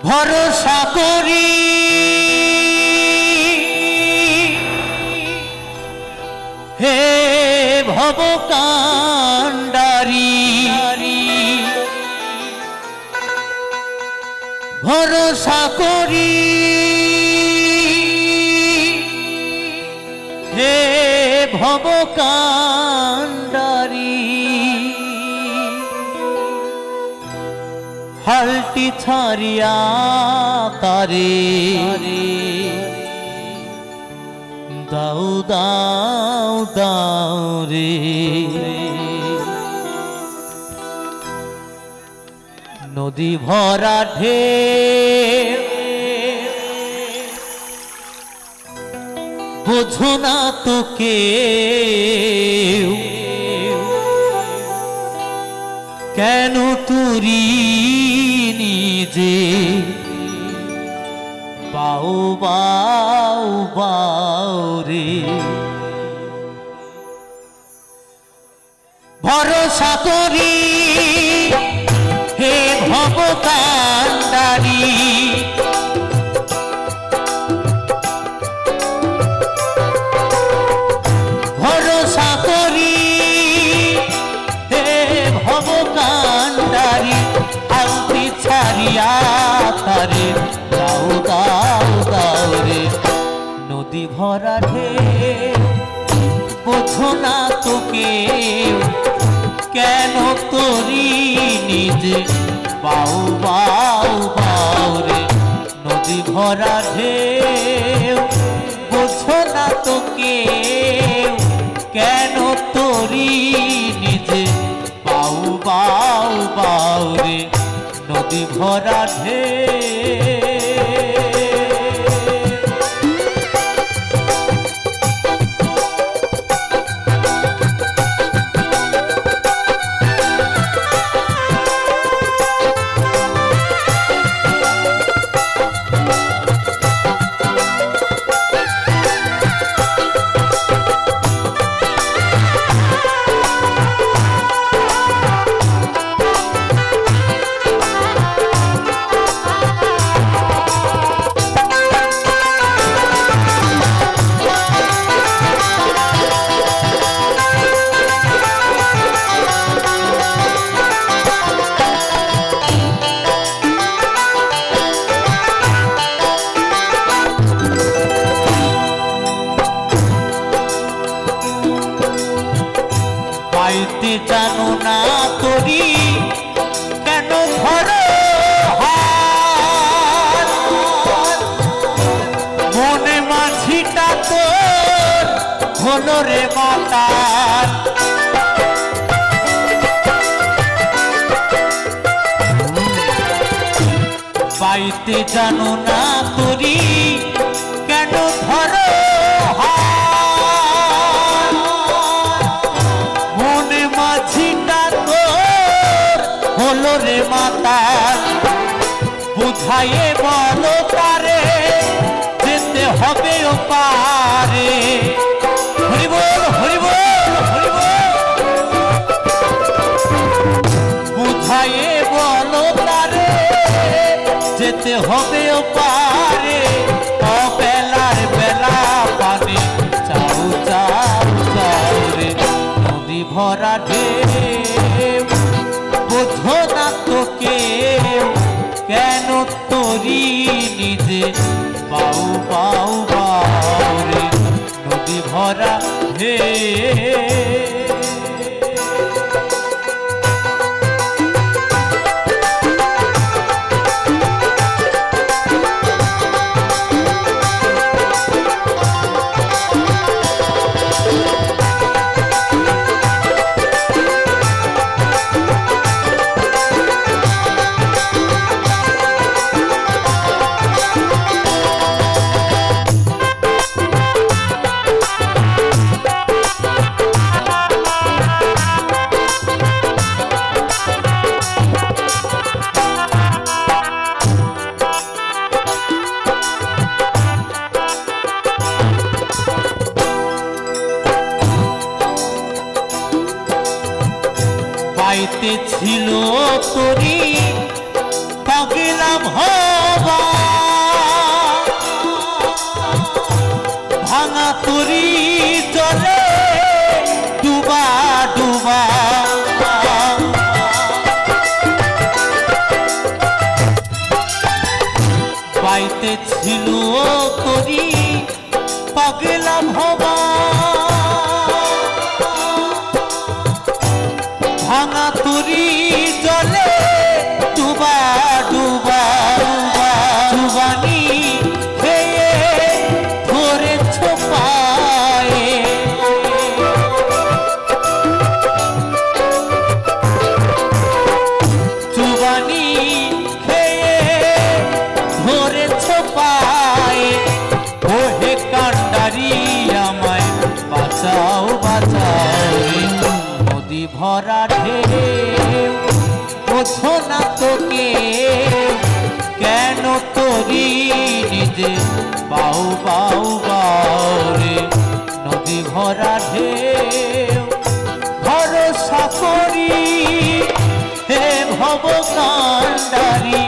ভরসা করি হে ভব কান্ডারি, ভরসা করি হে ভব কান্ডারি, হালটি ছাড়িয়া তারে দাও দাও দাও রে, নদী ভরা ঢেউ বোঝো না তো কেউ, কেন তুরি নিজে বাউ বাউ বাউ রে, ভরসা করি হে ভব কান্ডারি, ভরসা করি হে ভব কান্ডারি, আলতি ছাড়িয়া তারে দাও দাও দাও রে, নদী ভরা ঢেউ বোঝো না তো কেউ, কেন তোরি নিজে বাউ বাউ বাউ রে, নদী ভরা ঢেউ বোঝো না তো কেউ, কেন তোরি নিজে বাউ বাউ বাউ রে, নদী ভরা ঢেউ। পাইতে জানো না তোরি কেন ধরো হাত, মনে মাঝিটা তোর হলো রে মাতার, পাইতে জানো না তোরি কেন ধরো হাত, মনে মাঝিটা তোর হলো রে মাতার, বুঝাইয়ে বলো তারে যেতে হবে ও পারে, হরি বল হরি বল হরি বল, বুঝাইয়ে বলো তারে যেতে হবে ও পারে, অবেলার বেলা পানি চাও চাও চাও রে, নদী ভরা ঢেউ বোঝো না তো কেউ, কেন তোরি নিজে বাউ বাউ বাউ রে, নদী ভরা ঢেউ। বাইতে ছিল তরি পাগলাম হবা ভাঙা তরি জলে ডুবা ডুবা বাইতে ছিল তরি পাগলাম হবা ভাঙা তরি জলে ডুবা ডুবা ডুবা ডুবানি খেয়ে ধরেছ পায়ে ডুবানি খেয়ে ধরেছ পায়ে ওহে কান্ডারি আমায় বাঁচাও বাঁচাও নদী ভরা ঢেউ বোঝো না তোকে কেন তোরি নিজে বাউ বাউ বাউ রে নদী ভরা ঢেউ ভরসা করি হে ভব কান্ডারি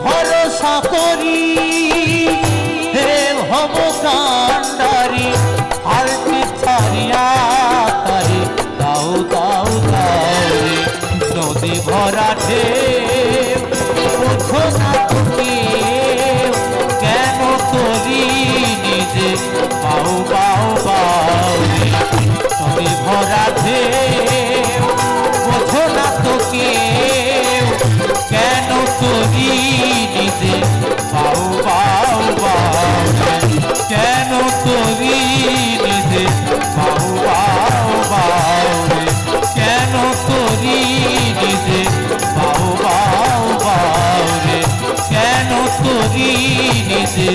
ভরসা করি হে ভব কান্ডারি হালটি ছাড়িয়া তারি দাও দাও দাও রে নদী ভরা ঢেউ বোঝো না তোকে কেন তোরি নিজে বাউ বাউ বাউ রে নদী ভরা ঢেউ বোঝো না তোকে কেন তোরি নিজে বাউ বাউ বাউ রে কেন তোরি নিজে বাউ বাউ বাউ রে কেন তোরি নিজে বাউ বাউ বাউ রে কেন তোরি নিজে